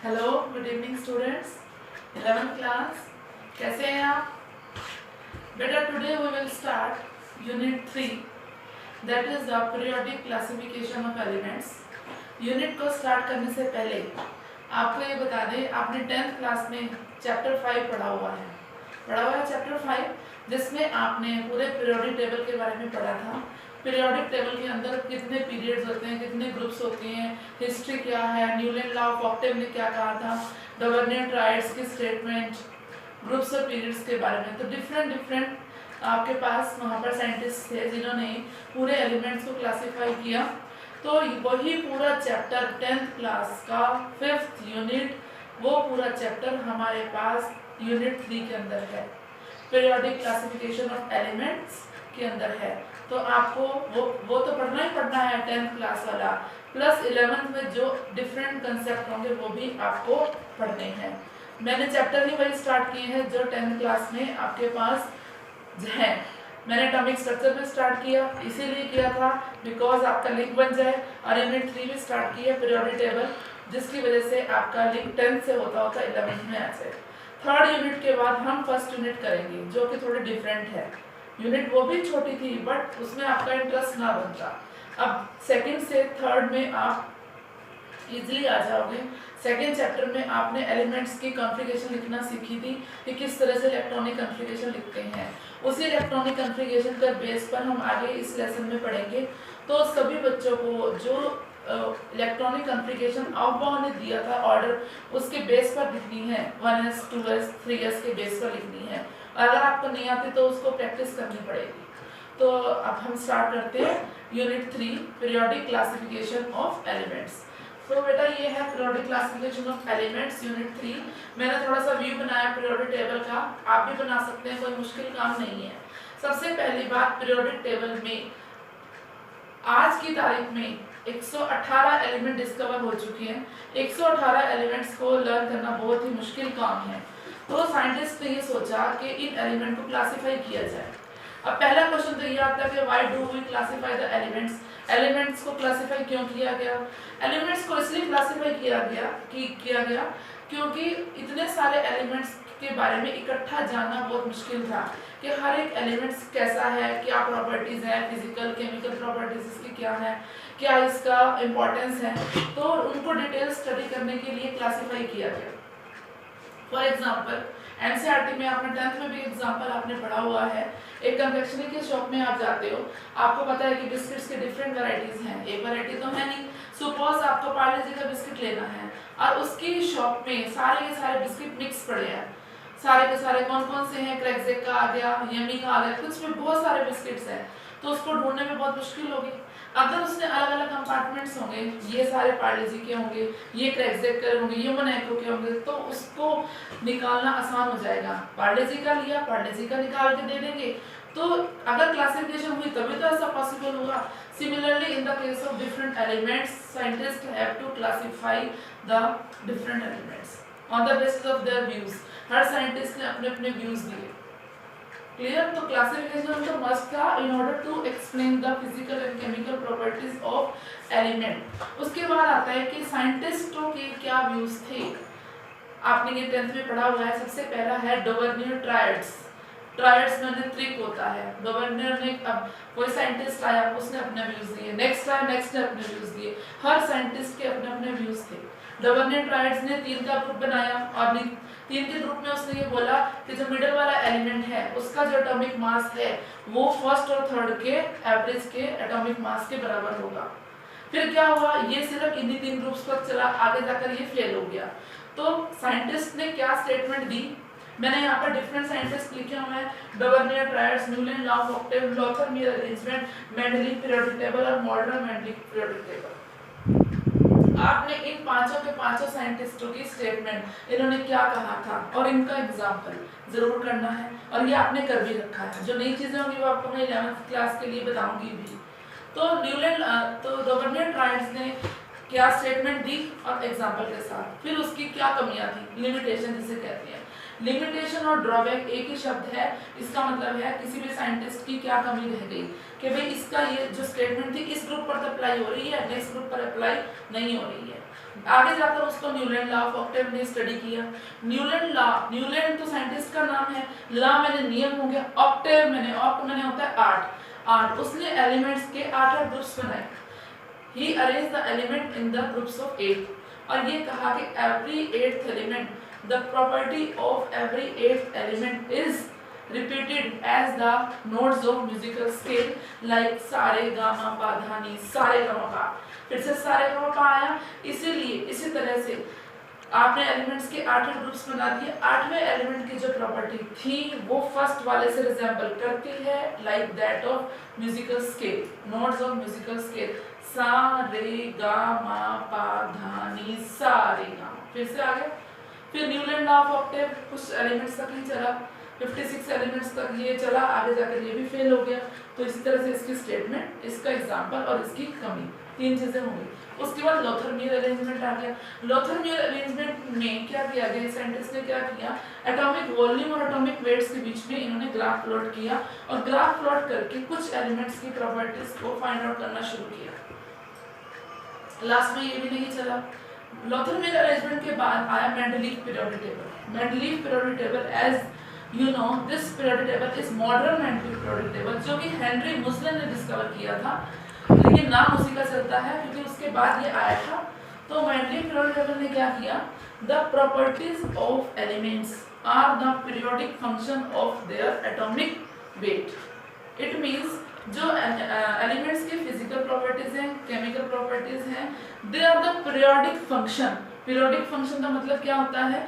Hello, good evening students, 11th class. कैसे हैं आप? बेटा, today we will start unit 3, that is the periodic classification of elements. Unit को start करने से पहले आपको ये बता दें, आपने 10th क्लास में चैप्टर 5 पढ़ा हुआ है चैप्टर 5, जिसमें आपने पूरे पीरियोडिक टेबल के बारे में पढ़ा था। पीरियोडिक टेबल के अंदर कितने पीरियड्स होते हैं, कितने ग्रुप्स होते हैं, हिस्ट्री क्या है, न्यूलैंड लॉ ऑफ ऑक्टेव ने क्या कहा था, गवर्निंग ट्रायड्स की स्टेटमेंट, ग्रुप्स और पीरियड्स के बारे में। तो डिफरेंट आपके पास वहाँ पर साइंटिस्ट थे जिन्होंने पूरे एलिमेंट्स को क्लासीफाई किया। तो वही पूरा चैप्टर 10th क्लास का 5th यूनिट, वो पूरा चैप्टर हमारे पास यूनिट 3 के अंदर है, पीरियोडिक क्लासिफिकेशन ऑफ एलिमेंट्स के अंदर है। तो आपको वो तो पढ़ना ही पढ़ना है 10th क्लास वाला, प्लस 11th में जो डिफरेंट कंसेप्ट होंगे वो भी आपको पढ़ने हैं। मैंने चैप्टर ही वही स्टार्ट किए हैं जो 10th क्लास में आपके पास है। मैंने एटॉमिक स्ट्रक्चर पे स्टार्ट किया, इसीलिए किया था बिकॉज आपका लिंक बन जाए, और यूनिट 3 भी स्टार्ट किया पीरियोडिक टेबल, जिसकी वजह से आपका लिंक 10th से होता 11th में आ जाए। थर्ड यूनिट के बाद हम फर्स्ट यूनिट करेंगे जो कि थोड़ी डिफरेंट है। यूनिट वो भी छोटी थी बट उसमें आपका इंटरेस्ट ना बनता। अब सेकंड से थर्ड में आप इजीली आ जाओगे। सेकंड चैप्टर में आपने एलिमेंट्स की कॉन्फ़िगरेशन लिखना सीखी थी कि किस तरह से इलेक्ट्रॉनिक कॉन्फ़िगरेशन लिखते हैं। उसी इलेक्ट्रॉनिक कॉन्फ़िगरेशन के बेस पर हम आगे इस लेसन में पढ़ेंगे। तो सभी बच्चों को जो इलेक्ट्रॉनिक कॉन्फ़िगरेशन अवबाव ने दिया था ऑर्डर, उसके बेस पर लिखनी है, 1s 2s 3s के बेस पर लिखनी है। अगर आपको नहीं आती तो उसको प्रैक्टिस करनी पड़ेगी। तो अब हम स्टार्ट करते हैं unit 3, periodic classification of elements. तो बेटा ये है periodic classification of elements unit 3। मैंने थोड़ा सा व्यू बनाया पीरियोडिक टेबल का, आप भी बना सकते हैं, कोई मुश्किल काम नहीं है। सबसे पहली बात, पीरियोडिक टेबल में आज की तारीख में 118 एलिमेंट डिस्कवर हो चुके हैं। 118 एलिमेंट्स को लर्न करना बहुत ही मुश्किल काम है। तो साइंटिस्ट ने ये सोचा कि इन एलिमेंट को क्लासिफाई किया जाए। अब पहला क्वेश्चन तो ये आता है कि why do we classify the elements. Elements को क्लासिफाई क्यों किया गया? एलिमेंट्स को इसलिए क्लासिफाई किया गया क्योंकि इतने सारे एलिमेंट्स के बारे में इकट्ठा जानना बहुत मुश्किल था कि हर एक एलिमेंट्स कैसा है, क्या प्रॉपर्टीज है, फिजिकल केमिकल प्रॉपर्टीज इसकी क्या है, क्या इसका इम्पोर्टेंस है। तो उनको डिटेल स्टडी करने के लिए क्लासिफाई किया गया। फॉर एग्जाम्पल एनसीईआरटी में आपने 10th में भी एग्जाम्पल आपने पढ़ा हुआ है। एक कन्फेक्शनरी के शॉप में आप जाते हो, आपको पता है कि बिस्किट्स के डिफरेंट वैरायटीज हैं, एक वैरायटी तो है नहीं। सपोज आपको पार्ले जी का बिस्किट लेना है और उसकी शॉप में सारे के सारे बिस्किट मिक्स पड़े हैं। सारे के सारे कौन कौन से हैं, क्रैकजेक का आ गया, यमी का आ गया, कुछ में बहुत सारे बिस्किट्स हैं, तो उसको ढूंढने में बहुत मुश्किल होगी। अगर उसने अलग अलग कंपार्टमेंट्स होंगे, ये सारे पार्ले जी के होंगे, ये क्रैकजेक के होंगे, ये मोनाको के होंगे, तो उसको निकालना आसान हो जाएगा। पार्ले जी का लिया, पार्ले जी का निकाल के दे देंगे। तो अगर क्लासिफिकेशन हुई तभी तो ऐसा पॉसिबल होगा। Similarly in the case of different elements, scientist have to classify the different elements on the basis of their views. हर साइंटिस्ट ने अपने अपने व्यूज दिए। क्लियर? तो क्लासिफिकेशन तो मस्ट था in order to explain the physical and chemical properties of element. उसके बाद आता है कि साइंटिस्टों के क्या व्यूज थे। आपने ये 10th में पढ़ा हुआ है। सबसे पहला है डोवर्नियर ट्रायड्स। ट्रायड्स में ट्रिक होता है। गवर्नर ने, अब कोई साइंटिस्ट आया, उसने अपने व्यूज दिए, नेक्स्ट आया, नेक्स्ट ने अपने व्यूज दिए। हर साइंटिस्ट के अपने अपने व्यूज थे। डोवर्नियर ट्रायड्स ने 3 का ग्रुप बनाया और 3 के ग्रुप में उसने ये बोला कि जो मिडिल वाला एलिमेंट है उसका जो एटॉमिक मास है वो फर्स्ट और थर्ड के एवरेज के एटॉमिक मास के बराबर होगा। फिर क्या हुआ, ये सिर्फ इन्हीं 3 ग्रुप्स पर चला, आगे जाकर ये फेल हो गया। तो साइंटिस्ट ने क्या स्टेटमेंट दी, मैंने यहाँ पर डिफरेंट साइंटिस्ट लिखे हुए हैं, Dobereiner triads, Newland law of octave, Lothar Meyer arrangement, Mendeleev periodic table और मॉडर्न मेंडलीव पीरियोडिक टेबल। आपने इन पांचों के पांचों साइंटिस्टों की स्टेटमेंट, इन्होंने क्या कहा था और इनका एग्जाम्पल जरूर करना है, और ये आपने कर भी रखा है। जो नई चीजें होंगी वो आपको मैं 11th क्लास के लिए बताऊंगी भी। तो डोवर्नियर ट्रायड्स ने क्या स्टेटमेंट दी और एग्जाम्पल के साथ, फिर उसकी क्या कमियां थी, लिमिटेशन जिसे कहते हैं। लिमिटेशन और ड्रॉबैक एक ही शब्द है, इसका मतलब है किसी भी साइंटिस्ट की क्या कमी रह गई कि भाई इसका ये जो स्टेटमेंट थी इस ग्रुप पर तो अप्लाई हो रही है, नेक्स्ट ग्रुप पर अप्लाई नहीं हो रही है। आगे जाकर उसको न्यूलैंड लॉ ऑफ ऑक्टेव ने स्टडी किया। न्यूलैंड लॉ, न्यूलैंड तो साइंटिस्ट का नाम है, लॉ मैंने नियम हो गया, ऑक्टेव मैंने, ऑक्ट मैंने होता है 8, उसने एलिमेंट्स के 8 ग्रुप्स बनाए। He arrange the element in the groups of 8 और ये कहा कि every 8th element, the property of every 8th element is repeated as the notes of musical scale like sa re ga ma pa dha नी, सारे गामा पा, फिर से सारे गामा पा आया। इसीलिए इसी तरह से आपने एलिमेंट्स के 8 ग्रुप्स बना दिए। 8वें एलिमेंट की जो प्रॉपर्टी थी वो फर्स्ट वाले से रिजेंबल करती है, like that of musical scale, notes of musical scale, सा रे गा मा पा धा नी सा रे गा। फिर से आगे, फिर न्यूलैंड लॉ ऑफ ऑक्टेव कुछ एलिमेंट्स तक ही चला, 56 एलिमेंट्स तक ये चला, आगे जाकर ये भी फेल हो गया। तो इसी तरह से इसकी स्टेटमेंट, इसका एग्जांपल और इसकी कमी, 3 चीजें हो गई। उसके बाद लोथर-म्यूर अरेंजमेंट आ गया। लोथर-म्यूर अरेंजमेंट में क्या किया गया, साइंटिस्ट ने क्या किया, एटॉमिक वॉल्यूम और एटॉमिक वेट्स के बीच में इन्होंने ग्राफ प्लॉट किया और ग्राफ प्लॉट करके कुछ एलिमेंट्स की प्रॉपर्टीज को फाइंड आउट करना शुरू किया। लास्ट में ये भी नहीं चला। लोथर-म्यूर अरेंजमेंट के बाद आया Mendeleev periodic table. Mendeleev periodic table, as you know, this periodic table is modern Mendeleev periodic table, जो कि हेनरी मुस्लिन ने डिस्कवर किया था, लेकिन नाम उसी का चलता है क्योंकि उसके बाद ये आया था। तो मेंडलीव periodic table ने क्या किया, the properties of elements are the periodic function of their atomic weight. It means जो एलिमेंट्स की फिजिकल प्रॉपर्टीज हैं, केमिकल प्रॉपर्टीज हैं, they are the periodic function. Periodic function का मतलब क्या होता है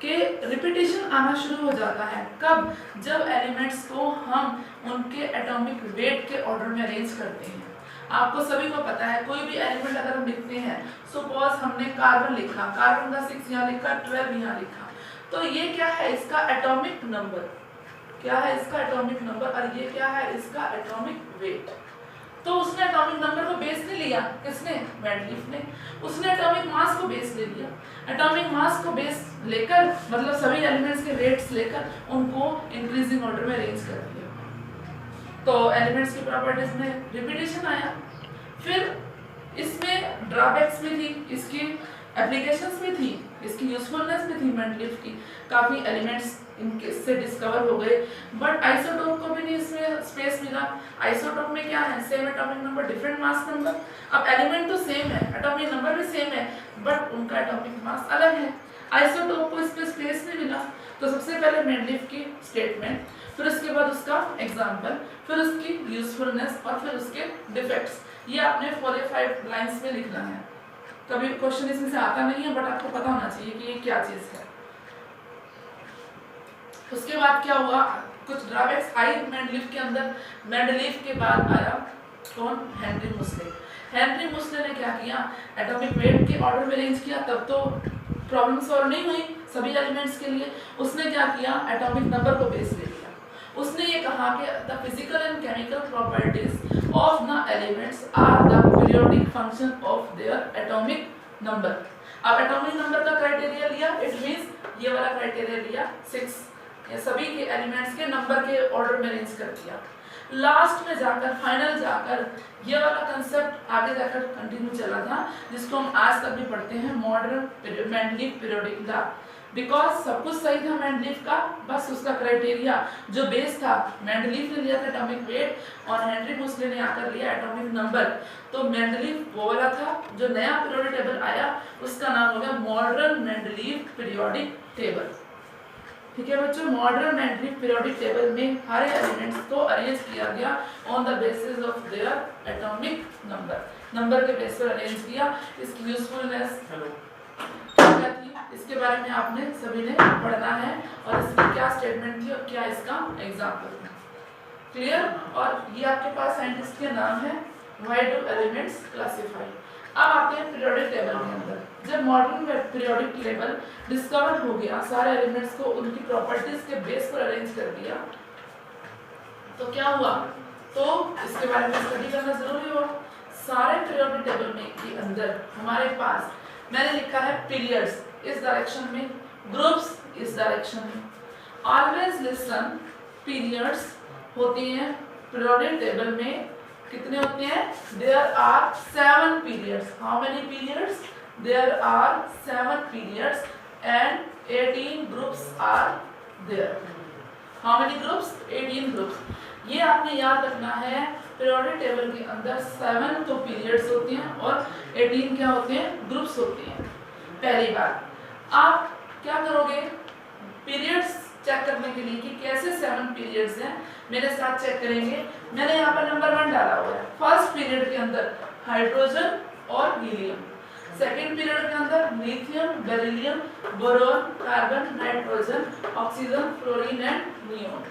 कि रिपीटेशन आना शुरू हो जाता है। कब, जब एलिमेंट्स को हम उनके एटॉमिक वेट के ऑर्डर में अरेंज करते हैं। आपको सभी को पता है, कोई भी एलिमेंट अगर हम लिखते हैं, सपोज हमने कार्बन लिखा, कार्बन का 6 यहाँ लिखा, 12 यहाँ लिखा, तो ये क्या है, इसका एटॉमिक नंबर, क्या है इसका एटॉमिक नंबर, और ये क्या है इसका एटॉमिक वेट। तो उसने एटॉमिक नंबर को बेस नहीं लिया, किसने, मेंडलीफ ने। उसने एटॉमिक मास को बेस ले लिया। एटॉमिक मास को बेस लेकर, मतलब सभी एलिमेंट्स के वेट्स लेकर उनको इंक्रीजिंग ऑर्डर में अरेंज कर दिया। तो एलिमेंट्स की प्रॉपर्टीज में रिपीटेशन आया। फिर इसमें ड्रॉबैक्स भी थी, इसकी एप्लीकेशंस भी थी, इसकी यूजफुलनेस भी थी। मेंडलीफ की काफ़ी एलिमेंट्स इनके से डिस्कवर हो गए, बट आइसोटोप को भी नहीं इसमें स्पेस मिला। आइसोटोप में क्या है, same atomic number, different mass number. अब एलिमेंट तो सेम है, एटॉमिक नंबर भी सेम है, बट उनका एटॉमिक मास अलग है। आइसोटोप को इस पे स्पेस नहीं मिला। तो सबसे पहले मेंडलीफ की स्टेटमेंट, फिर उसके बाद उसका एग्जाम्पल, फिर उसकी यूजफुलनेस और फिर उसके डिफेक्ट्स। ये आपने 4 या 5 लाइन्स में लिखना है। कभी क्वेश्चन इसमें से आता नहीं है, बट आपको पता होना चाहिए कि ये क्या चीज़ है। उसके बाद क्या हुआ, कुछ ड्रॉबैक्स आई मेंडलीफ के अंदर। मेंडलीफ के बाद आया कौन, हेनरी मुस्ले। हेनरी मुस्ले ने क्या किया, एटॉमिक वेट के ऑर्डर में अरेंज किया। तब तो प्रॉब्लम सॉल्व नहीं हुई सभी एलिमेंट्स के लिए। उसने क्या किया, एटॉमिक नंबर को बेस ले लिया। उसने ये कहा कि the physical and chemical properties of the elements are the periodic function of their atomic number. अब एटॉमिक नंबर का क्राइटेरिया लिया, इट मींस ये वाला क्राइटेरिया लिया 6, ये सभी के एलिमेंट्स के नंबर के ऑर्डर में अरेंज कर दिया। लास्ट में जाकर, फाइनल जाकर, ये वाला कंसेप्ट आगे जाकर कंटिन्यू चला था, जिसको हम आज तक भी पढ़ते हैं, modern Mendeleev periodic law. Because सब कुछ सही था मेंडलीफ का, बस उसका क्राइटेरिया जो बेस था, मेंडलीफ ने लिया था एटॉमिक वेट और हेनरी मुस्ले ने आकर लिया एटॉमिक नंबर। तो मेंडलीफ वो वाला था, जो नया पीरियोडिक टेबल आया उसका नाम हो गया मॉडर्न मेंडलीफ पीरियोडिक टेबल। ठीक है बच्चों, मॉडर्न मेंडलीफ पीरियोडिक टेबल में हर एलिमेंट्स को अरेंज किया गया on the basis of their atomic number, number के बेस पर अरेंज किया। इसकी यूजफुलनेस क्या थी, इसके बारे में आपने सभी ने पढ़ना है, और इसकी क्या स्टेटमेंट थी और क्या इसका एग्जाम्पल था। क्लियर। और ये आपके पास साइंटिस्ट के नाम है, व्हाई डू एलिमेंट्स क्लासिफाई। अब आते हैं पीरियोडिक टेबल के अंदर। जब मॉडर्न पीरियोडिक टेबल डिस्कवर हो गया, सारे एलिमेंट्स को उनकी प्रॉपर्टीज के बेस पर अरेंज कर दिया, तो क्या हुआ, तो इसके बारे में स्टडी करना जरूरी हुआ। सारे पीरियोडिक टेबल में के अंदर हमारे पास मैंने लिखा है पीरियड्स इस डायरेक्शन में, ग्रुप्स इस डायरेक्शन में, ऑलवेज लिसन, पीरियड्स होती हैं पीरियोडिक टेबल में कितने होते हैं? There are 7 periods. How many periods? There are 7 periods and 18 groups are there. How many groups? 18 groups. ये आपने याद रखना है, पीरियोडिक टेबल के अंदर 7 तो पीरियड्स होती हैं और 18 क्या होते हैं? ग्रुप्स होते हैं। पहली बात आप क्या करोगे पीरियड्स चेक करने के लिए कि कैसे 7 पीरियड्स हैं, मेरे साथ चेक करेंगे। मैंने यहाँ पर नंबर 1 डाला हुआ है। फर्स्ट पीरियड के अंदर हाइड्रोजन और हीलियम, सेकेंड पीरियड के अंदर lithium, beryllium, boron, carbon, nitrogen, oxygen, fluorine and neon.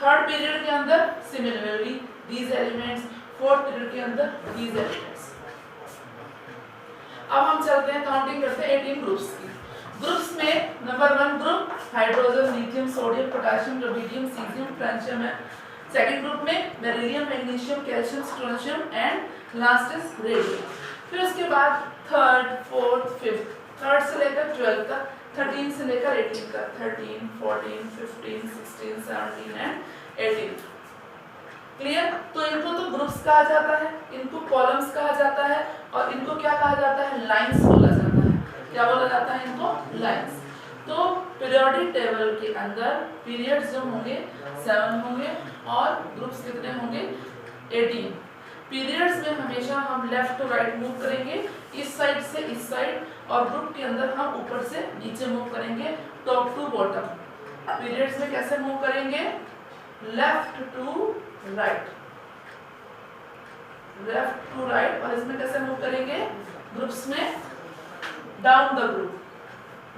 Third period के अंदर similarly these elements, fourth period के अंदर these elements। अब हम चलते हैं काउंटिंग करते हैं 18 ग्रुप्स की। ग्रुप्स में number 1 group hydrogen, lithium, sodium, potassium, rubidium, caesium, francium है। सेकंड ग्रुप में beryllium, magnesium, calcium, strontium and last is radium. फिर उसके बाद थर्ड, फोर्थ, फिफ्थ, थर्ड से लेकर 12 तक, 13 से लेकर 18 तक, 13, 14, 15, 16, 17 एंड 18। क्लियर? तो इनको तो ग्रुप्स कहा जाता है, इनको कॉलम्स कहा जाता है और इनको क्या कहा जाता है? लाइंस बोला जाता है। क्या बोला जाता है इनको? लाइंस। तो पीरियोडिक टेबल के अंदर पीरियड्स जो होंगे 7 होंगे और ग्रुप्स कितने होंगे? 18। पीरियड्स में हमेशा हम लेफ्ट टू राइट मूव करेंगे, इस साइड से इस साइड, और ग्रुप के अंदर हम ऊपर से नीचे मूव करेंगे, टॉप टू बॉटम। पीरियड्स में कैसे मूव करेंगे? Left to right, left to right. और इसमें कैसे मूव करेंगे? ग्रुप्स में डाउन द ग्रुप,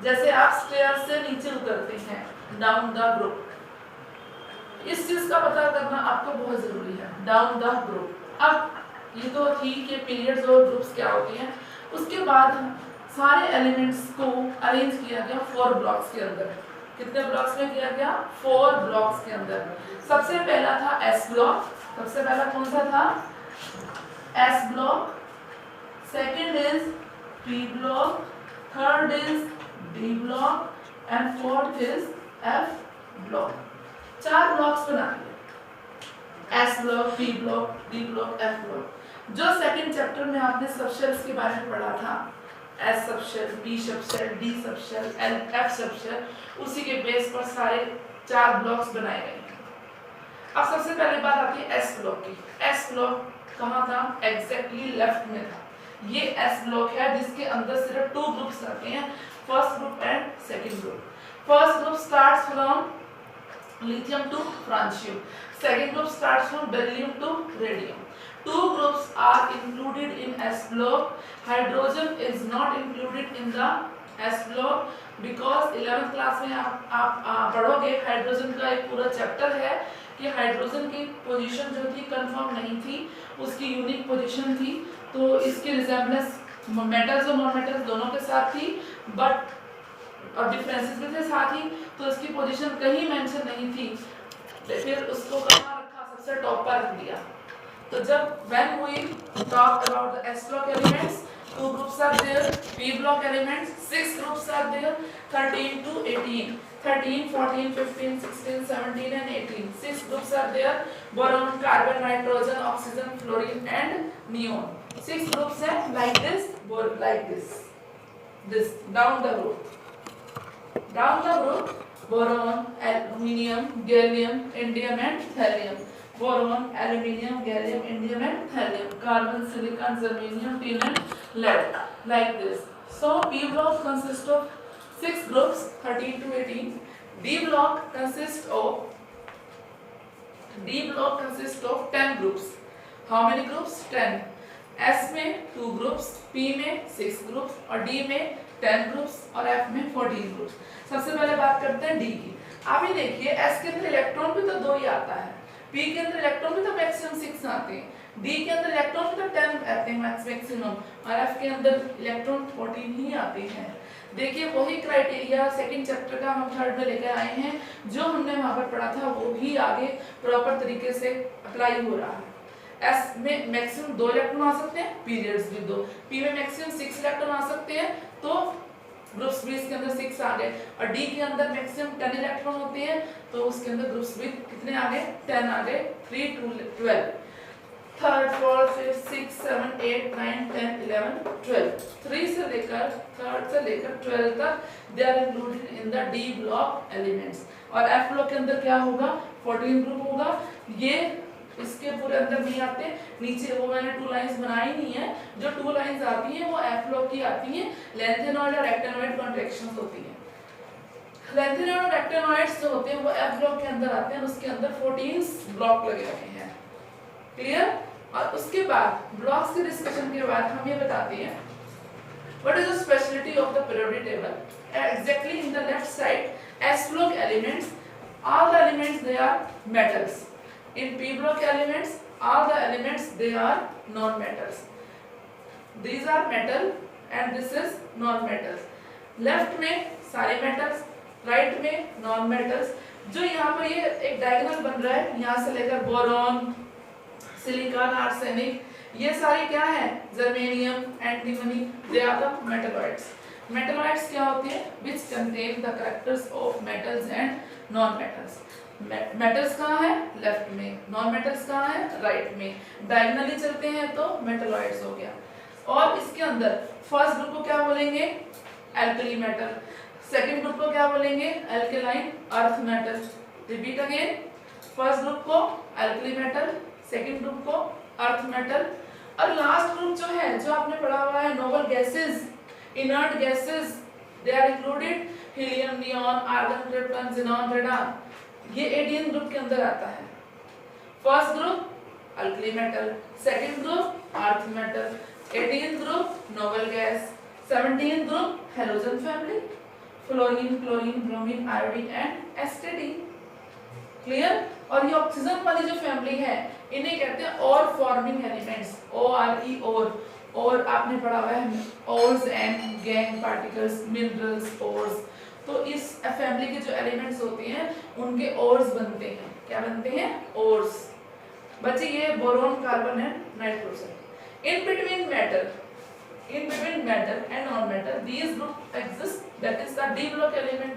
जैसे आप स्टेयर से नीचे उतरते हैं, डाउन द ग्रुप। इस चीज का पता करना आपको बहुत जरूरी है, डाउन द ग्रुप। अब ये तो थी कि पीरियड्स और ग्रुप्स क्या होती हैं। उसके बाद सारे एलिमेंट्स को अरेंज किया गया 4 ब्लॉक्स के अंदर। कितने ब्लॉक्स में किया गया? 4 ब्लॉक्स के अंदर। सबसे पहला था एस ब्लॉक। सबसे पहला कौन सा था? S block. Second is P block, third is D block and fourth is F block. 4 blocks बना दिए, S block, P block, D block, F block. जो सेकंड चैप्टर में आपने सबशेल्स के बारे में पढ़ा था, S subshell, B subshell, D subshell, F subshell, उसी के बेस पर सारे 4 ब्लॉक्स बनाए गए हैं। अब सबसे पहले बात आती है एस ब्लॉक की। एस ब्लॉक कहाँ था? एग्जैक्टली लेफ्ट में था। ये एस ब्लॉक है जिसके अंदर सिर्फ 2 ग्रुप्स आते हैं, first group and second group. First group starts from lithium to francium, second group starts from beryllium to radium. 2 groups are included in S block. Hydrogen is not included in the S block because 11th class में आप पढ़ोगे, hydrogen का एक पूरा chapter है कि hydrogen की position जो थी कंफर्म नहीं थी, उसकी यूनिक पोजीशन थी। तो इसकी रिजेम्बलेंस मेटल्स और नॉन मेटल्स दोनों के साथ थी, बट और डिफरेंसेस भी थे साथ ही। तो इसकी पोजीशन कहीं मेंशन नहीं थी, फिर उसको कहाँ रखा? सबसे टॉप पर रख दिया। तो जब when we talk about the S block elements, 2 groups are there, P block elements 6 groups are there, 13 to 18, 13, 14, 15, 16, 17 and 18, 6 groups are there, boron, carbon, nitrogen, oxygen, fluorine and neon. 6 groups है like this, this down the group, boron, aluminium, gallium, indium and thallium. Boron, aluminium, gallium, indium and thallium, carbon, silicon, germanium, tin and lead, like this. So P block consists of 6 groups, 13 to 18. D block consists of 10 groups. How many groups? 10. S में 2 groups, P में 6 groups और D में 10 groups और F में 14 groups. सबसे पहले बात करते हैं D की। आप ये देखिए, S के अंदर इलेक्ट्रॉन भी तो 2 ही आता है, P के अंदर इलेक्ट्रॉन भी तो मैक्सिमम 6 आते हैं, D के अंदर इलेक्ट्रॉन भी तो 10 आते हैं मैक्सिमम, और F के अंदर इलेक्ट्रॉन 14 ही आते हैं। देखिए वही क्राइटेरिया सेकंड चैप्टर का हम थर्ड में लेकर आए हैं, जो हमने वहाँ पर पढ़ा था वो भी आगे प्रॉपर तरीके से अप्लाई हो रहा है। S में मैक्सिमम 2 इलेक्ट्रॉन आ सकते हैं, पीरियड्स भी 2, P में मैक्सिमम 6 इलेक्ट्रॉन आ सकते हैं, तो ग्रुप्स बी के अंदर 6 आ गए, और डी के अंदर मैक्सिमम 10 इलेक्ट्रॉन होते हैं, तो उसके अंदर ग्रुप्स बी कितने आ गए, 10 आ गए, 3 2 12, थर्ड फोर्थ फिफ्थ 6 7 8 9 10 11 12, 3 से लेकर थर्ड से लेकर 12 तक they are included in the D block elements. और एफ ब्लॉक के अंदर क्या होगा, 14 ग्रुप होगा, ये इसके पूरे अंदर नहीं आते, नीचे वो मैंने 2 लाइंस बनाई नहीं है, जो 2 लाइंस आती हैं वो एफ ब्लॉक की आती हैं, लेंथेनॉइड और एक्टिनॉइड कॉन्ट्रैक्शंस होती हैं। लेंथेनॉइड और एक्टिनॉइड्स जो होते हैं वो एफ ब्लॉक के अंदर आते हैं, उसके अंदर 14 ब्लॉक लगे हुए हैं, क्लियर। और उसके बाद ब्लॉक्स के डिस्कशन के बाद हम ये बताते हैं what is the speciality of the periodic table. Exactly in the left side S block elements, all the elements they are metals. In p block elements all the elements they are non metals. These are metal and this is non metals. Left में सारे metals, right में non metals. जो यहाँ पर ये एक diagonal बन रहा है, यहाँ से लेकर बोरॉन, सिलिकॉन, आर्सेनिक, ये सारे क्या है, germanium, antimony, they are the metalloids. Metalloids क्या होते हैं, which contain the characters of metals and non-metals. Metals कहाँ है, लेफ्ट में, नॉन मेटल्स कहाँ है, राइट में, डायगोनली चलते हैं तो मेटलॉइड्स हो गया। और इसके अंदर फर्स्ट ग्रुप को क्या बोलेंगे, एल्कली मेटल, सेकंड ग्रुप को क्या बोलेंगे, alkaline earth metal. Repeat again, first group को एल्कली मेटल, सेकंड ग्रुप को अर्थ मेटल, और लास्ट ग्रुप जो है, जो आपने पढ़ा हुआ है noble gases, inert gases, they are included helium, neon, argon, krypton, xenon, radon, ये 18 ग्रुप के अंदर आता है। First group alkali metal, second group earth metal, 18 group noble gas, 17 group halogen family, fluorine, chlorine, bromine, iodine and एस्टेडीन, clear. और ये oxygen वाली जो family है इन्हें कहते हैं और फॉर्मिंग एलिमेंट्स, ORE, और आपने पढ़ा हुआ है ores and gang particles, minerals, ores. तो इस फैमिली के जो एलिमेंट्स होते हैं उनके ओर्स बनते हैं, क्या बनते हैं, ओर्स। बच्चे ये boron, carbon and nitrogen. In between metal and non metal these group exist, that is the d block element.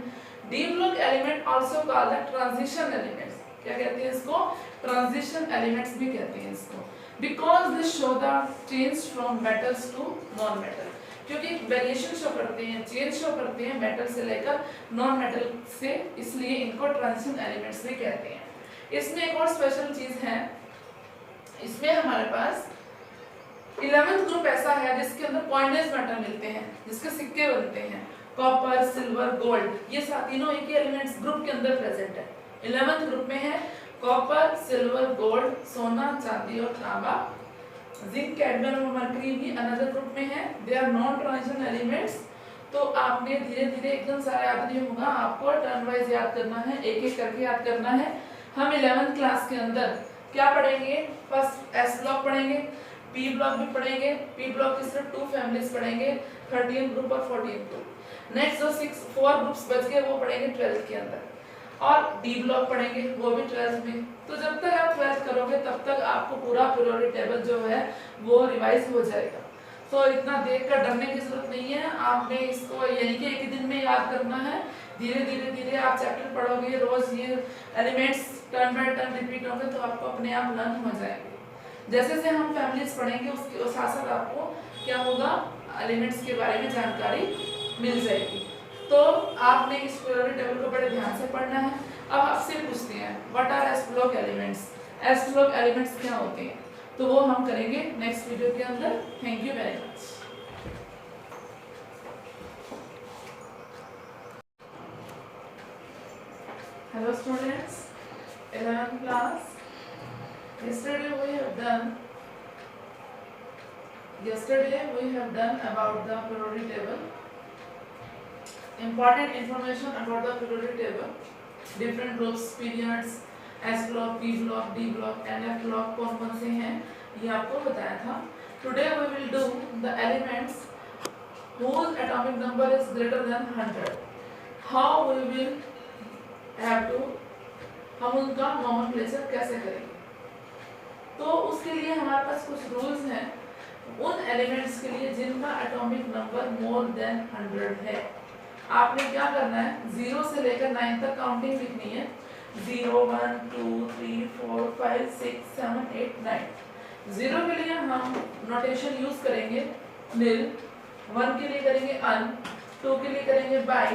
d block element also called the transition elements. क्या कहते हैं इसको, ट्रांजिशन एलिमेंट्स भी कहते हैं इसको, because they show the change from metals to non metal, क्योंकि variation show करते हैं, चेंज शो करते हैं मेटल से लेकर नॉन मेटल से, इसलिए इनको ट्रांजिशन एलिमेंट्स भी कहते हैं। इसमें एक और स्पेशल चीज है, इसमें हमारे पास 11th ग्रुप ऐसा है जिसके अंदर कॉइनेज मेटल मिलते हैं, जिसके सिक्के बनते हैं, कॉपर, सिल्वर, गोल्ड, ये तीनों एक ही एलिमेंट्स ग्रुप के अंदर प्रेजेंट है। 11th ग्रुप में है कॉपर, सिल्वर, गोल्ड, सोना, चांदी और तांबा। जिंक, कैडमियम और मर्करी भी अनदर ग्रुप में है, they are non transition elements. तो आपने धीरे धीरे एकदम सारा याद नहीं होगा, आपको टर्न वाइज याद करना है, एक एक करके याद करना है। हम 11th क्लास के अंदर क्या पढ़ेंगे, फर्स्ट एस ब्लॉक पढ़ेंगे, पी ब्लॉक भी पढ़ेंगे, पी ब्लॉक की सिर्फ 2 फैमिलीज पढ़ेंगे, 13 ग्रुप और 14 ग्रुप। नेक्स्ट जो 4 ग्रुप्स बच गए वो पढ़ेंगे 12th के अंदर, और डी ब्लॉक पढ़ेंगे वो भी 12th में। तो जब तक आप 12th करोगे तब तक आपको पूरा पीरियोडिक टेबल जो है वो रिवाइज हो जाएगा। तो इतना देखकर डरने की जरूरत नहीं है, आपने इसको यानी कि एक ही दिन में याद करना है। धीरे धीरे आप चैप्टर पढ़ोगे, रोज ये elements turn by turn repeat होंगे तो आपको अपने आप लर्न हो जाएंगे। जैसे जैसे हम फैमिलीज पढ़ेंगे उसके साथ साथ आपको क्या होगा, एलिमेंट्स के बारे में जानकारी मिल जाएगी। तो आपने इस पीरियोडिक टेबल को बड़े ध्यान से पढ़ना है। अब आपसे पूछते हैं what R S block elements, S block elements क्या होते हैं, तो वो हम करेंगे नेक्स्ट वीडियो के अंदर। Thank you very much. Hello students, 11th class. Yesterday we have done about the periodic table. Important information about the periodic table, different groups, periods, S block, P block, D block, and F block कौन कौन से हैं ये आपको बताया था। Today we will do the elements whose atomic number is greater than 100. How we will have to, हम उनका nomenclature कैसे करेंगे। तो उसके लिए हमारे पास कुछ रूल्स हैं उन एलिमेंट्स के लिए जिनका एटॉमिक नंबर मोर देन 100 है। आपने क्या करना है, 0 से लेकर 9 तक काउंटिंग लिखनी है। 0 1 2 3 4 5 6 7 8 9। 0 के लिए हम नोटेशन यूज करेंगे nil, 1 के लिए करेंगे un, 2 के लिए करेंगे by,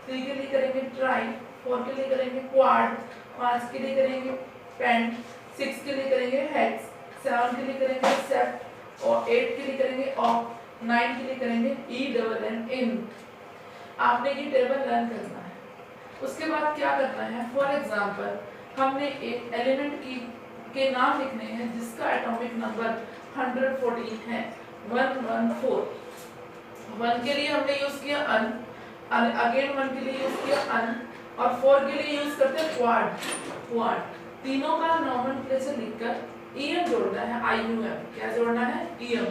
3 के लिए करेंगे try, 4 के लिए करेंगे quad, 5 के लिए करेंगे pent, 6 के लिए करेंगे hex, 7 के लिए करेंगे sept और 8 के लिए करेंगे off, 9 के लिए करेंगे in। आपने ये टेबल लर्न करना है। उसके बाद क्या करना है, फॉर एग्जांपल हमने एक एलिमेंट के नाम लिखने हैं जिसका एटॉमिक नंबर 114 है, 114। 1 के लिए हमने यूज किया अन, अगेन 1 के लिए यूज किया अन, और 4 के लिए यूज करते हैं क्वाड। तीनों का नॉमेनक्लेचर लिखकर ईएम जोड़ना है, IUM। क्या जोड़ना है, ईएम।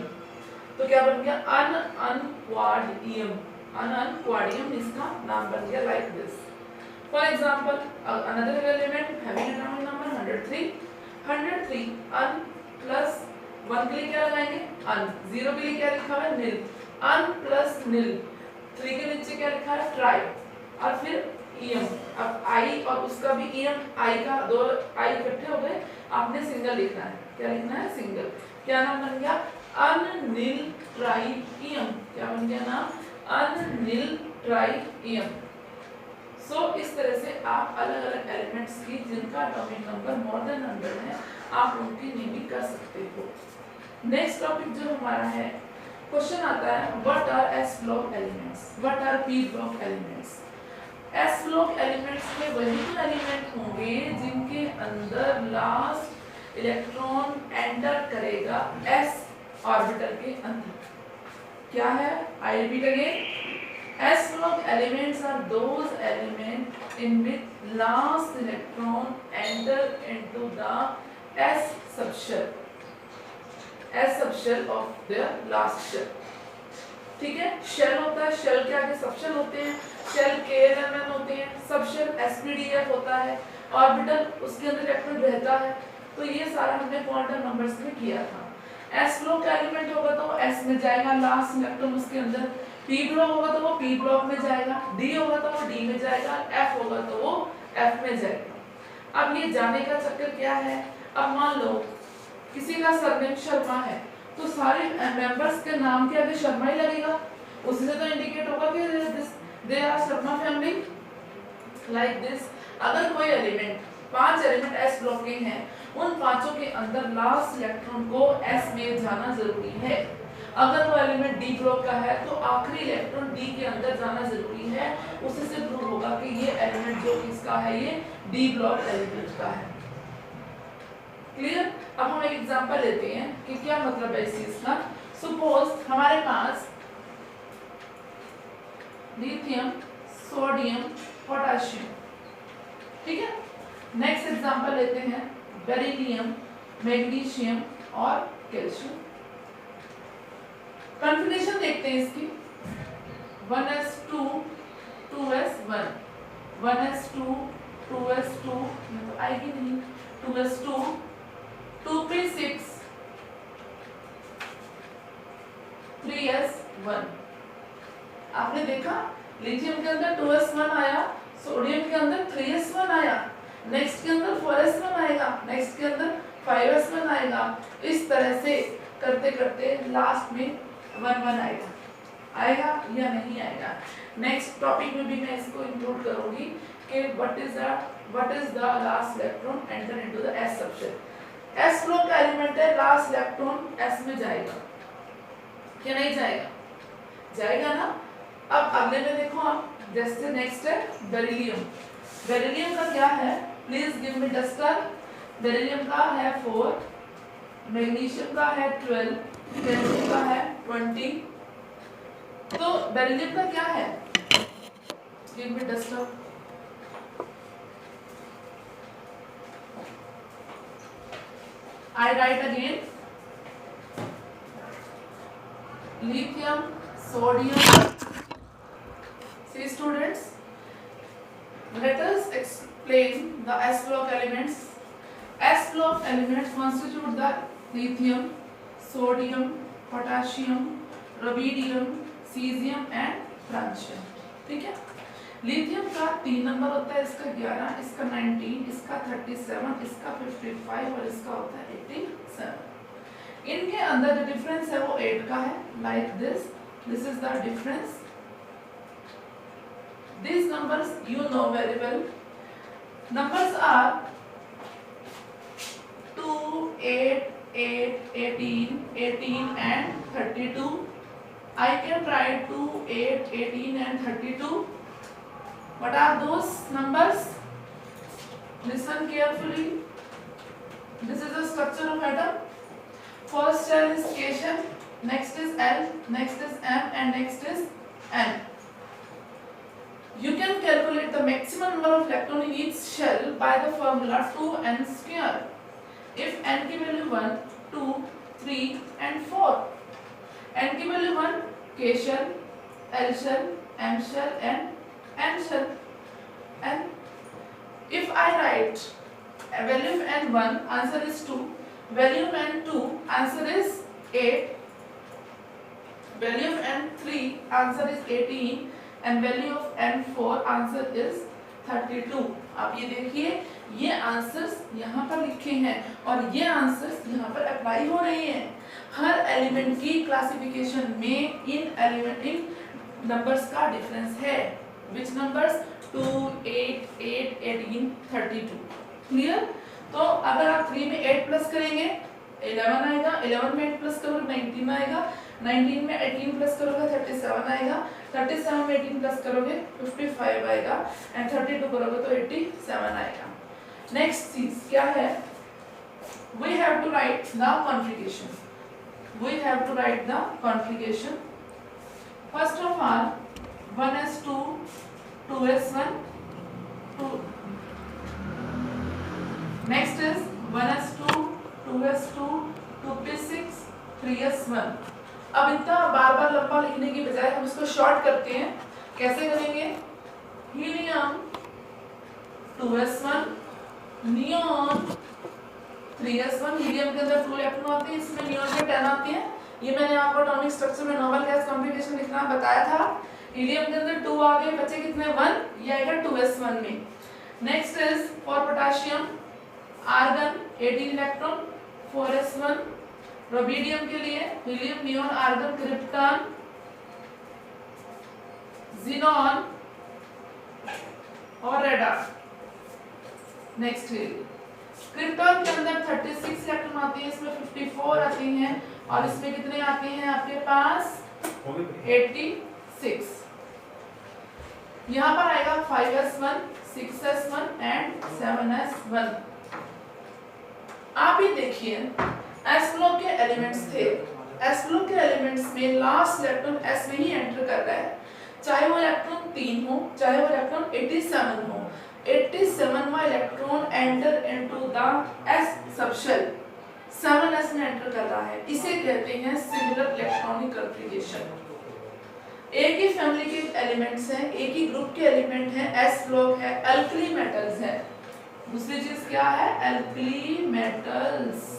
तो क्या बन गया, unquadium, unquadium, इसका नाम बन गया like this. For example another element having atomic number 103 un plus 1 के लिए क्या लगाएंगे, अन। 0 के लिए क्या लिखा हुआ है, नील, अन प्लस नील। 3 के नीचे क्या लिखा है, ट्राई, और फिर ईएम। अब आई और उसका भी ईएम, आई का दो आई इकट्ठे हो गए, आपने सिंगल लिखना है। क्या लिखना है, सिंगल। क्या नाम बन गया, अन नील ट्राई ईएम। क्या बन गया नाम, अन नील ट्राई ईएम। सो इस तरह से आप अलग अलग एलिमेंट्स की जिनका एटॉमिक नंबर मोर देन 100 है, आप उनकी नेमिंग कर सकते हो। नेक्स्ट टॉपिक जो हमारा है, क्वेश्चन आता है what R S block elements, what R P block elements. S block elements में वही एलिमेंट होंगे जिनके अंदर लास्ट इलेक्ट्रॉन एंटर करेगा एस ऑर्बिटल के अंदर। क्या है, I repeat again, S block elements are those elements in which last electron enter into the S subshell of their last shell। ठीक है, शेल होता है, शेल के आगे सबशेल होते हैं, शेल KLMN होते हैं, सबशेल SPDF होता है, ऑर्बिटल उसके अंदर इलेक्ट्रॉन रहता है। तो ये सारा हमने क्वांटम नंबर्स में किया था। S ब्लॉक का एलिमेंट होगा तो S में जाएगा, लास्ट इलेक्ट्रॉन उसके अंदर। P ब्लॉक होगा तो वो P ब्लॉक में जाएगा, D होगा तो वो D में जाएगा, F होगा तो वो F में जाएगा। अब ये जाने का चक्कर क्या है, अब मान लो किसी का सरनेम शर्मा है तो सारे मेंबर्स के नाम के आगे शर्मा ही लगेगा, उसी से तो इंडिकेट होगा कि they are Sharma family, like this. अगर कोई एलिमेंट, 5 एलिमेंट S ब्लॉक के हैं, उन पांचों के अंदर लास्ट इलेक्ट्रॉन को S में जाना जरूरी है। अगर वो एलिमेंट D ब्लॉक का है तो आखिरी इलेक्ट्रॉन D के अंदर जाना जरूरी है, उसी से प्रूव होगा कि ये एलिमेंट जो किसका है, ये D ब्लॉक एलिमेंट का है। क्लियर। अब हम एक एग्जांपल लेते हैं कि क्या मतलब है इस चीज का। सपोज हमारे पास लिथियम, सोडियम, पोटेशियम, ठीक है। नेक्स्ट एग्जांपल लेते हैं बेरिलियम, मैग्नीशियम और कैल्शियम। कॉन्फ़िगरेशन देखते हैं इसकी, 1s2 2s1, 1s2 2s2, ये तो आएगी नहीं, 2s2 2p6 3s1। आपने देखा लिथियम के अंदर 2s1 आया, सोडियम के अंदर 3s1 आया, नेक्स्ट के अंदर 4s1 आएगा, नेक्स्ट के अंदर 5s1 आएगा। इस तरह से करते करते लास्ट में 1 आएगा या नहीं आएगा। नेक्स्ट टॉपिक में भी मैं इसको इंक्लूड करूंगी कि what is the last electron enter into the S subshell. S block का एलिमेंट है, लास्ट इलेक्ट्रॉन S में जाएगा क्या नहीं जाएगा, जाएगा ना। अब अगले में देखो आप, जैसे नेक्स्ट है बेरिलियम। बेरिलियम का क्या है, please give me duster. Beryllium का है 4, मैग्नीशियम का है 12, कैल्शियम का है 20। तो बेरिलियम का क्या है, give me duster. I write again, lithium, sodium. See students, let us explain the S block elements. S block elements constitute the lithium, sodium, potassium, rubidium, cesium and francium. ठीक है। Lithium का 3 number होता है, इसका 11, इसका 19, इसका 37, इसका 55 और इसका होता है 87। इनके अंदर जो डिफरेंस है वो 8 का है, like this is the difference. These numbers you know very well. Numbers are 2, 8, 8, 18, 18 and 32. I can write 2, 8, 18 and 32. What are those numbers? Listen carefully. This is the structure of atom. First cell is cation, next is L, next is M and next is N. You can calculate the maximum number of electrons in each shell by the formula 2n square. If n की value 1, 2, 3 and 4. n की value 1, K shell, L shell, M shell and N shell. And if I write a value of n1, answer is 2. Value of n2, answer is 8. Value of n3, answer is 18. And value of n4 answer is 32. आप ये देखिए, ये answers यहाँ पर लिखे हैं और ये आंसर्स यहाँ पर अप्लाई हो रहे हैं। हर एलिमेंट की क्लासिफिकेशन में इन नंबर्स का डिफरेंस है। विच नंबर्स? 2, 8, 8, 18, 32। क्लियर? तो अगर आप 3 में 8 प्लस करेंगे 11 आएगा, 11 में 8 प्लस करोगे 19 आएगा, 19 में 18 प्लस करोगे 37 आएगा, 37 में 18 प्लस करोगे 55 आएगा एंड 32 करोगे तो 87 आएगा। नेक्स्ट चीज क्या है? We have to write the configuration. We have to write the configuration. First of all 1s2, 2s1, 2 next is 1s2, 2s2, 2p6, 3s1। अब इतना बार बार लंबा लिखने की बजाय हम इसको शॉर्ट करते हैं। कैसे करेंगे? Helium 2s1, neon 3s1। Helium के अंदर 2 इलेक्ट्रॉन आते हैं, इसमें नियॉन के 10 आते हैं। ये मैंने आपको एटॉमिक स्ट्रक्चर में नोबल गैस कॉन्फ़िगरेशन लिखना बताया था। हीलियम के अंदर 2 आ गए, बचे कितने? 1। ये आएगा 2s1 में। Next is for potassium argon 18 electron 4s1। Rubidium के लिए helium, neon, argon, krypton, xenon और रेडान। नेक्स्ट क्रिप्टॉन के अंदर 36 इलेक्ट्रॉन आते हैं, इसमें 54 आते हैं और इसमें कितने आते हैं आपके पास? 86। यहाँ पर आएगा 5s1, 6s1 एंड 7s1। आप ही देखिए s ब्लॉक के एलिमेंट्स थे। s ब्लॉक के एलिमेंट्स में लास्ट इलेक्ट्रॉन s में ही एंटर कर रहा है, चाहे वो इलेक्ट्रॉन 3 हो, चाहे वो इलेक्ट्रॉन 87 हो। 87वां electron enter into the s subshell 7s में एंटर कर रहा है। इसे कहते हैं सिमिलर इलेक्ट्रॉनिक कॉन्फ़िगरेशन। एक ही फैमिली के एलिमेंट्स हैं, एक ही ग्रुप के एलिमेंट हैं, s ब्लॉक है, अल्कली मेटल्स है। दूसरी चीज क्या है? Alkali metals.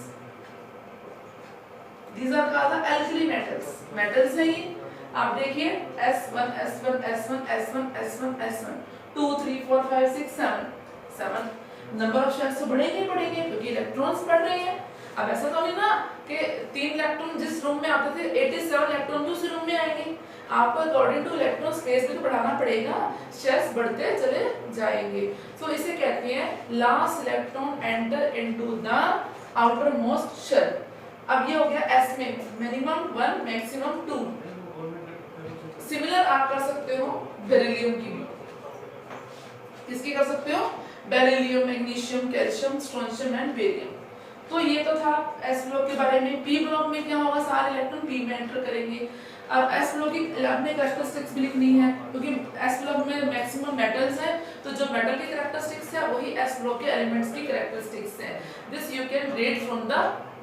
These are called the alkali metals. Metals है ये। आप देखिए S1, S1, S1, S1, S1, S1, 2, 3, 4, 5, 6, 7 number of shells तो बढ़ेंगे ही बढ़ेंगे क्योंकि इलेक्ट्रॉन्स बढ़ रहे हैं। अब ऐसा तो नहीं ना कि 3 इलेक्ट्रॉन जिस रूम में आते थे 87 इलेक्ट्रॉन भी उसी रूम में आएंगे। आपको अकॉर्डिंग टू इलेक्ट्रॉन स्पेस भी तो बढ़ाना पड़ेगा, शेल्स बढ़ते चले जाएंगे। सो इसे कहते हैं last electron enter into the outermost shell. अब ये हो गया S में मिनिमम 1 मैक्सिमम 2। सिमिलर आप कर सकते हो बेरिलियम की भी। किसकी कर सकते हो? Beryllium, magnesium, calcium, strontium and barium. तो ये तो था S ब्लॉक के बारे में। P ब्लॉक में क्या होगा? सारे इलेक्ट्रॉन P में एंटर करेंगे। अब S ब्लॉक की अपने कैरेक्टरिस्टिक्स भी लिखनी है क्योंकि S ब्लॉक में मैक्सिमम मेटल्स हैं, तो जो मेटल की कैरेक्टरिस्टिक्स है वही S ब्लॉक के एलिमेंट्स की कैरेक्टरिस्टिक्स हैं। This you can read from the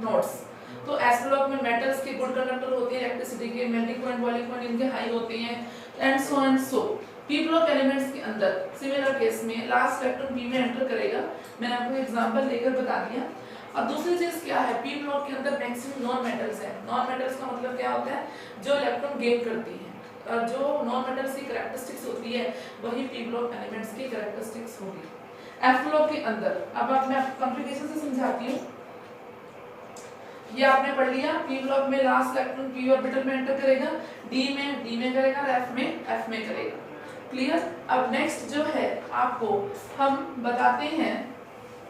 notes. तो S ब्लॉक में मेटल्स के गुड कंडक्टर होते हैं, इलेक्ट्रिसिटी के मेल्टिंग पॉइंट, बॉइलिंग पॉइंट इनके हाई होते हैं and so. P block elements के अंदर सिमिलर केस में लास्ट इलेक्ट्रॉन P में एंटर करेगा। मैंने आपको एग्जांपल लेकर बता दिया। और दूसरी चीज क्या है? P ब्लॉक के अंदर मैक्सिमम नॉन मेटल्स है। नॉन मेटल्स का मतलब क्या होता है? जो इलेक्ट्रॉन गेन करती हैं। जो नॉन मेटल्स की कैरेक्टरिस्टिक्स होती है वही पी ब्लॉक एलिमेंट्स की कैरेक्टरिस्टिक्स होगी एफ ब्लॉक के अंदर। अब मैं आपको कॉन्फ़िगरेशन से समझाती हूँ। ये आपने पढ़ लिया, पी ब्लॉक में लास्ट इलेक्ट्रॉन पी ऑर्बिटल में एंटर करेगा, डी में करेगा और एफ में करेगा। क्लियर। अब नेक्स्ट जो है आपको हम बताते हैं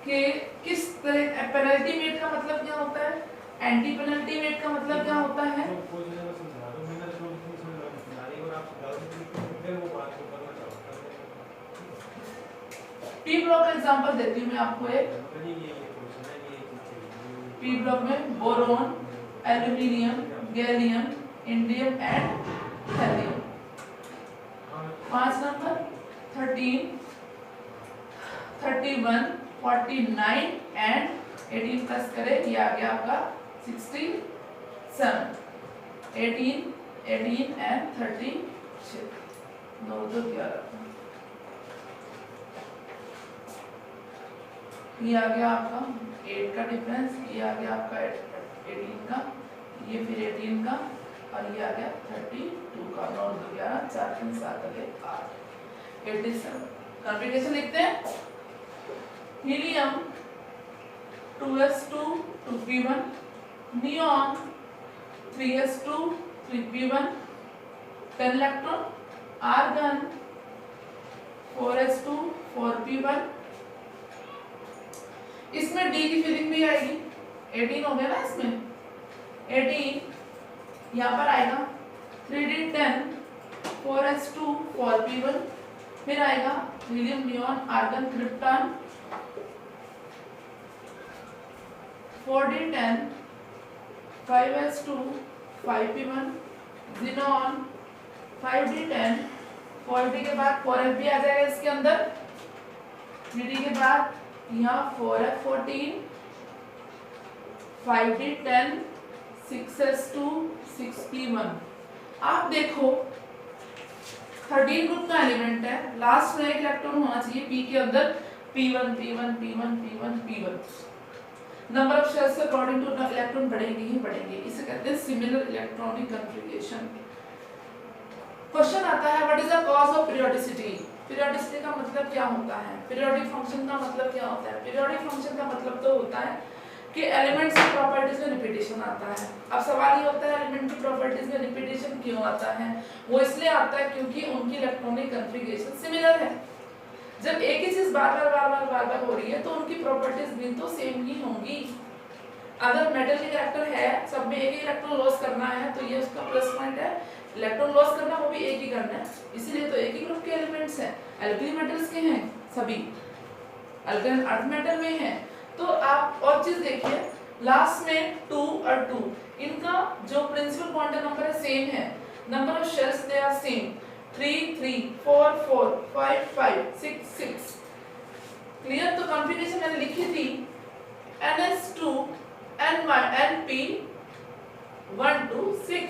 कि किस तरह पेनल्टी मेट का मतलब क्या होता है, एंटी पेनल्टी मेट का मतलब क्या होता है। पी ब्लॉक का एग्जांपल देती हूँ मैं आपको एक। पी ब्लॉक में boron, aluminium, gallium, indium and thallium. 5 number 13, 31, 49 and 18 plus करें, ये आ गया आपका 67। 18 एंड 36, 9 2 11, ये आ गया आपका 8 का डिफरेंस, ये आ गया आपका 18 का, ये फिर 18 का और ये आ गया 32 का। 9 2 11, 4 3 7 8, 87। कॉन्फ़िगरेशन लिखते हैं। Helium 2s2 2p1, neon 3s2 3p1 10 electron, argon 4s2 4p1। इसमें डी की फीलिंग भी आएगी, 18 हो गया ना इसमें, 18 यहाँ पर आएगा 3d10 4s2 4p1, फिर आएगा helium neon argon krypton 4d10 5s2 5p1, xenon 5d10 4d के बाद 4f भी आ जाएगा इसके अंदर, 3d के बाद यहाँ 4f14 5d10 6s2 6p1। आप देखो 13 ग्रुप का एलिमेंट है, लास्ट में एक इलेक्ट्रॉन होना चाहिए पी के अंदर, p1 p1 p1 p1 p1। Number of shells according two electron बढ़ेंगे ही बढ़ेंगे, इसे कहते हैं सिमिलर इलेक्ट्रॉनिक कॉन्फ़िगरेशन। क्वेश्चन आता है what is the cause of periodicity. Periodicity का मतलब क्या होता है, पीरियोडिक फंक्शन का मतलब क्या होता है। पीरियोडिक फंक्शन का मतलब तो होता है कि एलिमेंट्स की प्रॉपर्टीज में रिपीटेशन आता है। अब सवाल ये होता है एलिमेंट की प्रॉपर्टीज में रिपीटेशन क्यों आता है। वो इसलिए आता है क्योंकि उनकी इलेक्ट्रॉनिक कॉन्फ़िगरेशन सिमिलर है। जब एक ही चीज बार बार हो रही है तो उनकी प्रॉपर्टीज भी तो सेम ही होंगी। अगर मेटल की कैरेक्टर है, सब में एक ही इलेक्ट्रॉन लॉस करना है तो ये उसका प्लस पॉइंट है। इलेक्ट्रॉन लॉस करना वो भी एक ही करना है, इसीलिए तो एक ही ग्रुप के एलिमेंट्स हैं। एल्कली मेटल्स के हैं सभी, अल्कलाइन अर्थ मेटल में हैं। तो आप और चीज देखिए, लास्ट में 2 और 2 इनका जो प्रिंसिपल क्वांटम नंबर है सेम है, number of shells they are same, 3 3 4 4 5 5 6 6। Clear. तो कॉन्फ़िगरेशन मैंने लिखी थी ns2 n1 np 1 2 6,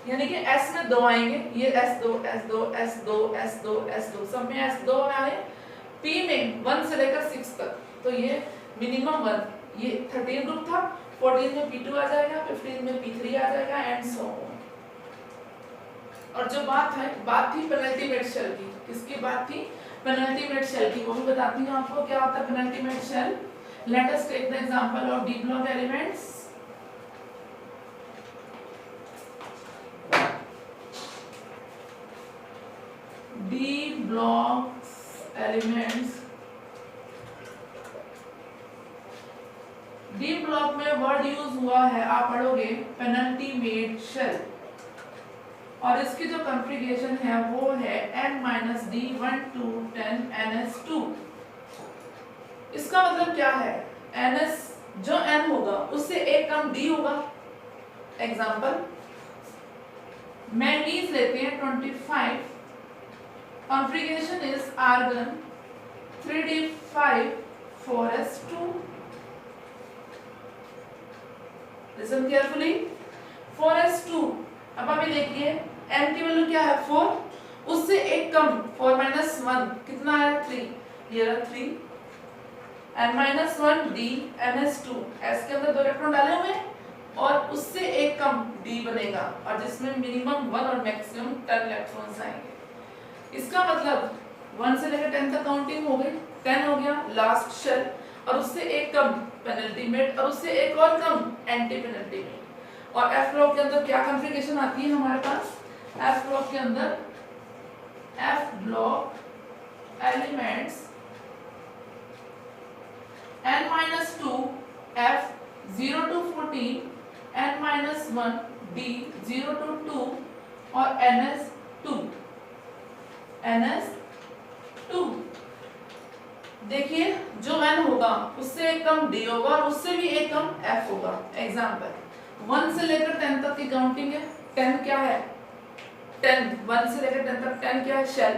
यानी कि s में 2 आएंगे, ये s2 s2 s2 s2 s2 सब में s2 आए, p में 1 से लेकर 6 तक, तो ये मिनिमम 1, ये 13 ग्रुप था, 14 में p2 आ जाएगा, 15 में p3 आ जाएगा एंड सो ऑन। और जो बात थी पेनल्टीमेट शेल की, किसकी बात थी, पेनल्टीमेट शेल की। वो भी बताती हूँ आपको क्या होता है penultimate shell. Let us take the example of D block elements. D block elements, D block में वर्ड यूज हुआ है, आप पढ़ोगे पेनल्टीमेट शेल, और इसकी जो कॉन्फ़िगरेशन है वो है n-d 1 2 10 ns2। इसका मतलब क्या है, ns जो n होगा उससे एक कम d होगा। एग्जांपल मैंगनीज लेते हैं 25, configuration is argon 3d5 4s2। Listen carefully, 4s2। अब अभी देखिए n की वैल्यू क्या है 4, उससे एक कम 4 - 1 कितना है 3, ये रहा 3 n - 1 d ns2। s के अंदर 2 इलेक्ट्रॉन डाले हुए, और उससे एक कम d बनेगा और जिसमें मिनिमम 1 और मैक्सिमम 10 इलेक्ट्रॉन्स आएंगे। इसका मतलब 1 से लेकर 10 तक काउंटिंग हो गई, 10 हो गया लास्ट शेल और उससे एक कम पेनल्टी मेट और उससे एक और कम एंटी पेनल्टी मेट। और एफ ब्लॉक के अंदर क्या कॉन्फ़िगरेशन आती है हमारे पास? एफ ब्लॉक के अंदर F block elements n-2 f 0 to 14 n-1 d 0 to 2 और ns2 देखिए जो n होगा उससे एक कम d होगा और उससे भी एक कम f होगा। एग्जांपल 1 से लेकर 10 तक की काउंटिंग है। 10 क्या है? 10 1 से लेकर 10 तक 10 क्या है? Shell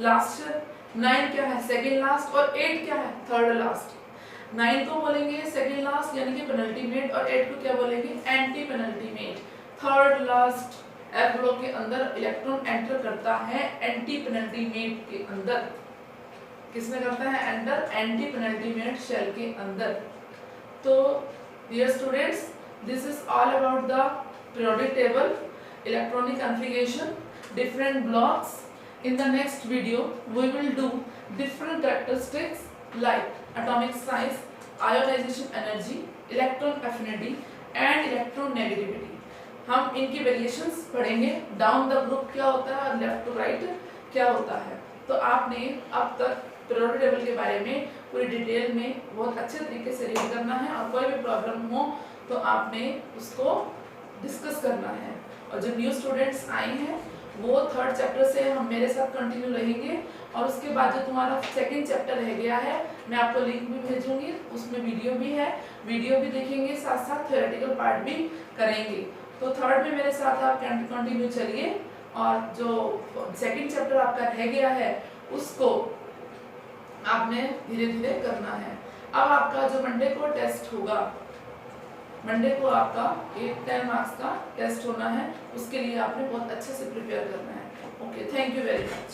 last shell. 9 क्या है? Second last. और 8 क्या है? Third last. 9 को बोलेंगे सेकंड लास्ट यानी कि पेनल्टी मेट और 8 को क्या बोलेंगे? Antepenultimate. Third last F block के अंदर इलेक्ट्रॉन एंटर करता है एंटी पेनल्टी मेट के अंदर। किसमें करता है enter? Antepenultimate shell के अंदर। तो dear students, this is all about the periodic table, electronic configuration, different blocks. In the next video we will do different characteristics like atomic size, ionization energy, electron affinity and electron negativity. हम इनकी variations पढ़ेंगे, down the group क्या होता है और left to right क्या होता है। तो आपने अब तक पीरियोडिक टेबल के बारे में पूरी डिटेल में बहुत अच्छे तरीके से रीड करना है और कोई भी प्रॉब्लम हो तो आपने उसको डिस्कस करना है। और जो न्यू स्टूडेंट्स आए हैं वो थर्ड चैप्टर से हम मेरे साथ कंटिन्यू रहेंगे और उसके बाद जो तुम्हारा सेकंड चैप्टर रह गया है मैं आपको लिंक भी भेजूंगी, उसमें वीडियो भी है, वीडियो भी देखेंगे, साथ साथ थ्योरेटिकल पार्ट भी करेंगे। तो थर्ड में मेरे साथ आप कंटिन्यू चलिए और जो सेकंड चैप्टर आपका रह गया है उसको आपने धीरे धीरे करना है। अब आपका जो मंडे को टेस्ट होगा, मंडे को आपका 10 मार्क्स का टेस्ट होना है, उसके लिए आपने बहुत अच्छे से प्रिपेयर करना है। Okay, thank you very much.